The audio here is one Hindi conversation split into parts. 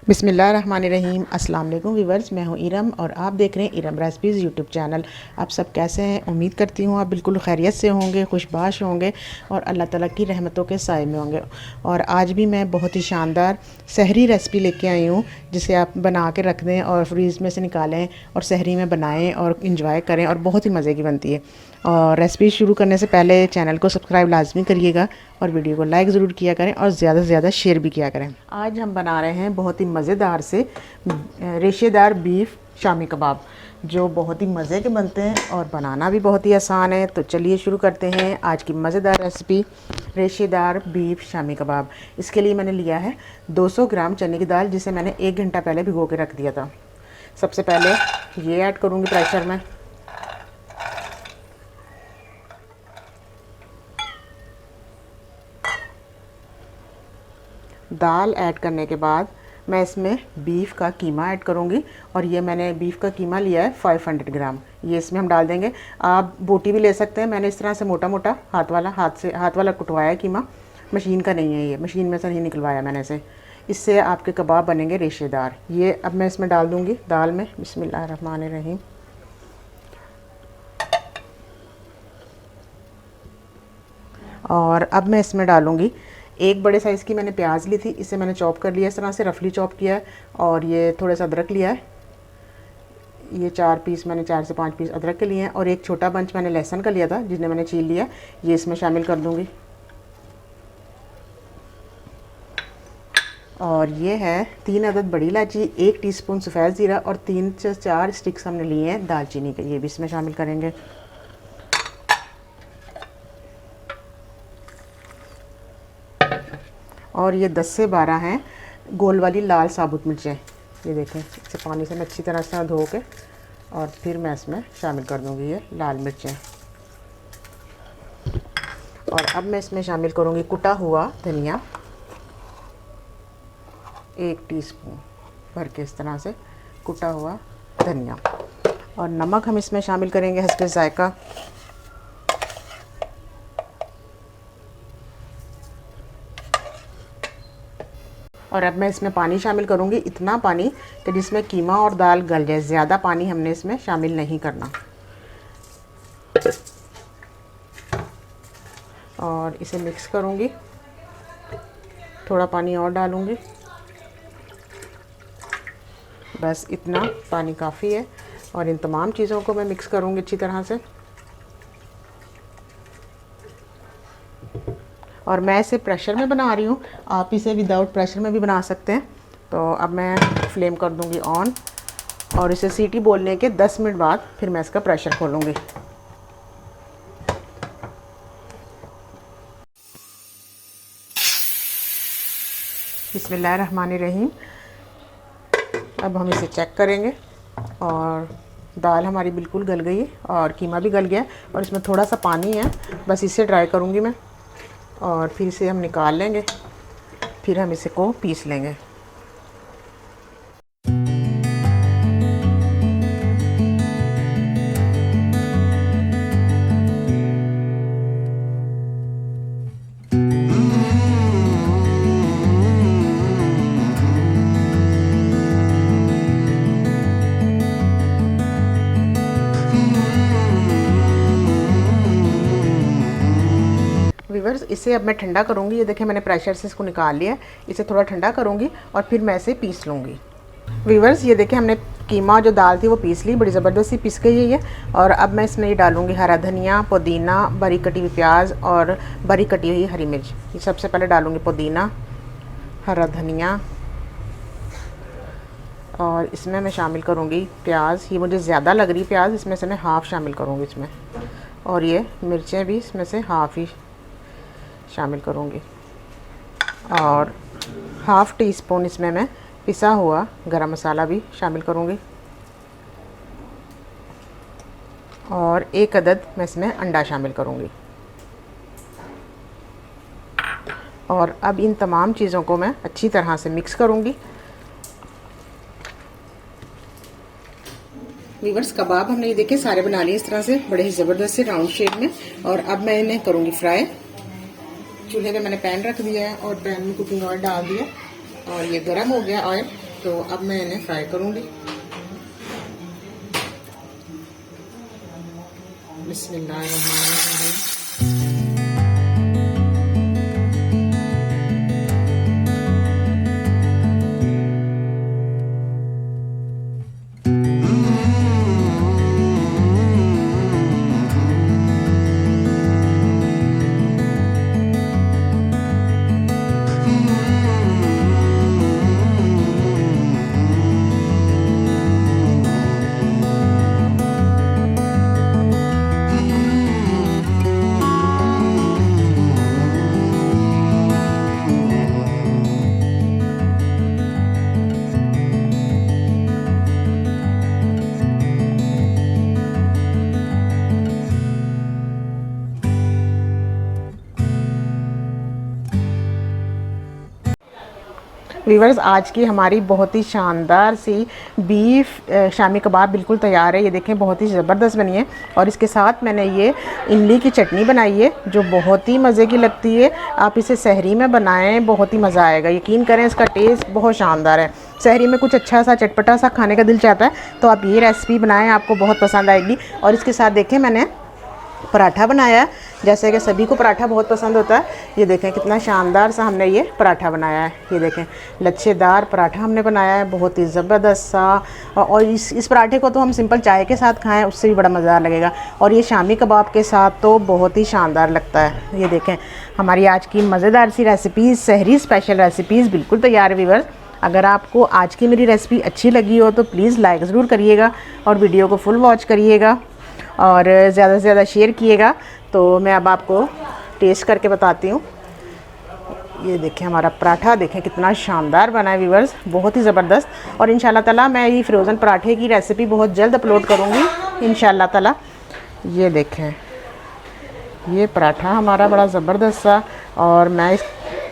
बिस्मिल्लाहिर्रहमानिर्रहीम। अस्सलाम वालेकुम व्यूअर्स, मैं हूँ इरम और आप देख रहे हैं इरम रेसिपीज़ यूट्यूब चैनल। आप सब कैसे हैं? उम्मीद करती हूँ आप बिल्कुल खैरियत से होंगे, खुशबाश होंगे और अल्लाह ताला की रहमतों के साए में होंगे। और आज भी मैं बहुत ही शानदार सहरी रेसिपी लेके आई हूँ, जिसे आप बना के रख दें और फ्रीज़ में से निकालें और सहरी में बनाएँ और इंजॉय करें, और बहुत ही मज़े की बनती है। और रेसिपी शुरू करने से पहले चैनल को सब्सक्राइब लाजमी करिएगा और वीडियो को लाइक ज़रूर किया करें और ज़्यादा से ज़्यादा शेयर भी किया करें। आज हम बना रहे हैं बहुत ही मज़ेदार से रेशेदार बीफ शामी कबाब, जो बहुत ही मज़े के बनते हैं और बनाना भी बहुत ही आसान है। तो चलिए शुरू करते हैं आज की मज़ेदार रेसिपी, रेशेदार बीफ शामी कबाब। इसके लिए मैंने लिया है 200 ग्राम चने की दाल, जिसे मैंने 1 घंटा पहले भिगो के रख दिया था। सबसे पहले ये ऐड करूँगी प्रेशर में। दाल ऐड करने के बाद मैं इसमें बीफ का कीमा ऐड करूँगी, और ये मैंने बीफ का कीमा लिया है 500 ग्राम। ये इसमें हम डाल देंगे। आप बोटी भी ले सकते हैं। मैंने इस तरह से मोटा मोटा हाथ वाला कुटवाया किमा, मशीन का नहीं है, ये मशीन में से नहीं निकलवाया मैंने इसे। इससे आपके कबाब बनेंगे रेशेदार। ये अब मैं इसमें डाल दूँगी दाल में। बिस्मिल्लाहिर्रहमानिर्रहीम। और अब मैं इसमें डालूँगी एक बड़े साइज़ की मैंने प्याज ली थी, इसे मैंने चॉप कर लिया, इस तरह से रफली चॉप किया है। और ये थोड़ा सा अदरक लिया है, ये 4 पीस मैंने 4 से 5 पीस अदरक के लिए हैं। और एक छोटा बंच मैंने लहसुन का लिया था, जिसने मैंने छील लिया। ये इसमें शामिल कर दूँगी। और ये है 3 अदद बड़ी इलायची, 1 टीस्पून सफ़ेद ज़ीरा और 3 से 4 स्टिक्स हमने लिए हैं दालचीनी के, ये भी इसमें शामिल करेंगे। और ये 10 से 12 हैं गोल वाली लाल साबुत मिर्चें। ये देखें, इसे पानी से मैं अच्छी तरह से धो के और फिर मैं इसमें शामिल कर दूँगी ये लाल मिर्चें। और अब मैं इसमें शामिल करूँगी कुटा हुआ धनिया, 1 टीस्पून भर के, इस तरह से कुटा हुआ धनिया। और नमक हम इसमें शामिल करेंगे हस्बे ज़ायका। और अब मैं इसमें पानी शामिल करूँगी, इतना पानी कि जिसमें कीमा और दाल गल जाए। ज़्यादा पानी हमने इसमें शामिल नहीं करना। और इसे मिक्स करूँगी, थोड़ा पानी और डालूँगी, बस इतना पानी काफ़ी है। और इन तमाम चीज़ों को मैं मिक्स करूँगी अच्छी तरह से। और मैं इसे प्रेशर में बना रही हूँ, आप इसे विदाउट प्रेशर में भी बना सकते हैं। तो अब मैं फ्लेम कर दूँगी ऑन, और इसे सीटी बोलने के 10 मिनट बाद फिर मैं इसका प्रेशर खोलूँगी। बिस्मिल्लाहिर्रहमानिर्रहीम। अब हम इसे चेक करेंगे, और दाल हमारी बिल्कुल गल गई है और कीमा भी गल गया है, और इसमें थोड़ा सा पानी है, बस इसे ड्राई करूँगी मैं। और फिर इसे हम निकाल लेंगे, फिर हम इसे को पीस लेंगे। व्यूअर्स, इसे अब मैं ठंडा करूँगी। ये देखें, मैंने प्रेशर से इसको निकाल लिया। इसे थोड़ा ठंडा करूँगी और फिर मैं इसे पीस लूँगी। व्यूअर्स, ये देखें, हमने कीमा जो दाल थी वो पीस ली, बड़ी ज़बरदस्ती पीस गई है ये। और अब मैं इसमें ये डालूँगी हरा धनिया, पुदीना, बारीक कटी हुई प्याज और बारीक कटी हुई हरी मिर्च। ये सबसे पहले डालूँगी पुदीना, हरा धनिया, और इसमें मैं शामिल करूँगी प्याज। ये मुझे ज़्यादा लग रही प्याज, इसमें से मैं हाफ़ शामिल करूँगी इसमें। और ये मिर्चें भी इसमें से हाफ़ ही शामिल करूँगी। और हाफ़ टी स्पून इसमें मैं पिसा हुआ गरम मसाला भी शामिल करूँगी। और 1 अदद मैं इसमें अंडा शामिल करूँगी। और अब इन तमाम चीज़ों को मैं अच्छी तरह से मिक्स करूँगी। व्यूअर्स, कबाब हमने ये देखे सारे बना लिए इस तरह से, बड़े ही ज़बरदस्त से राउंड शेप में। और अब मैं इन्हें करूँगी फ्राई। चूल्हे पे मैंने पैन रख दिया है और पैन में कुकिंग ऑयल डाल दिया, और ये गर्म हो गया ऑयल। तो अब मैं इन्हें फ्राई करूँगी। बिस्मिल्लाहिर्रहमानिर्रहीम। वीवर्स, आज की हमारी बहुत ही शानदार सी बीफ शामी कबाब बिल्कुल तैयार है। ये देखें, बहुत ही ज़बरदस्त बनी है। और इसके साथ मैंने ये इमली की चटनी बनाई है जो बहुत ही मज़े की लगती है। आप इसे सहरी में बनाएं, बहुत ही मज़ा आएगा। यकीन करें, इसका टेस्ट बहुत शानदार है। सहरी में कुछ अच्छा सा चटपटा सा खाने का दिल चाहता है तो आप ये रेसिपी बनाएं, आपको बहुत पसंद आएगी। और इसके साथ देखें, मैंने पराठा बनाया है, जैसे कि सभी को पराठा बहुत पसंद होता है। ये देखें कितना शानदार सा हमने ये पराठा बनाया है। ये देखें, लच्छेदार पराठा हमने बनाया है, बहुत ही ज़बरदस्त सा। और इस पराठे को तो हम सिंपल चाय के साथ खाएं, उससे भी बड़ा मज़ेदार लगेगा। और ये शामी कबाब के साथ तो बहुत ही शानदार लगता है। ये देखें, हमारी आज की मज़ेदार सी रेसिपीज़, सहरी स्पेशल रेसिपीज़ बिल्कुल तैयार है। व्यूअर्स, अगर आपको आज की मेरी रेसिपी अच्छी लगी हो तो प्लीज़ लाइक ज़रूर करिएगा और वीडियो को फुल वॉच करिएगा और ज़्यादा से ज़्यादा शेयर किएगा। तो मैं अब आपको टेस्ट करके बताती हूँ। ये देखें, हमारा पराठा देखें कितना शानदार बना है व्यूअर्स, बहुत ही ज़बरदस्त। और इंशाल्लाह ताला मैं ये फ्रोज़न पराठे की रेसिपी बहुत जल्द अपलोड करूँगी इंशाल्लाह ताला। ये देखें, ये पराठा हमारा बड़ा ज़बरदस्त सा। और मैं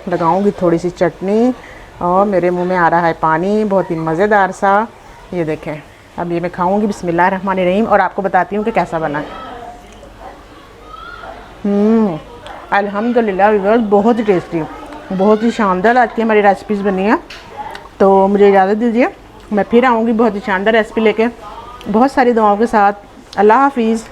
लगाऊँगी थोड़ी सी चटनी और मेरे मुँह में आ रहा है पानी, बहुत ही मज़ेदार सा। ये देखें, अब ये मैं खाऊंगी। बिस्मिल्लाहिर्रहमानिर्रहीम। और आपको बताती हूँ कि कैसा बना है। अल्हम्दुलिल्लाह व्यूअर्स, बहुत ही टेस्टी, बहुत ही शानदार आज की हमारी रेसिपीज़ बनी है। तो मुझे इजाज़त दीजिए, मैं फिर आऊँगी बहुत ही शानदार रेसिपी लेके, बहुत सारी दुआओं के साथ। अल्लाह हाफिज़।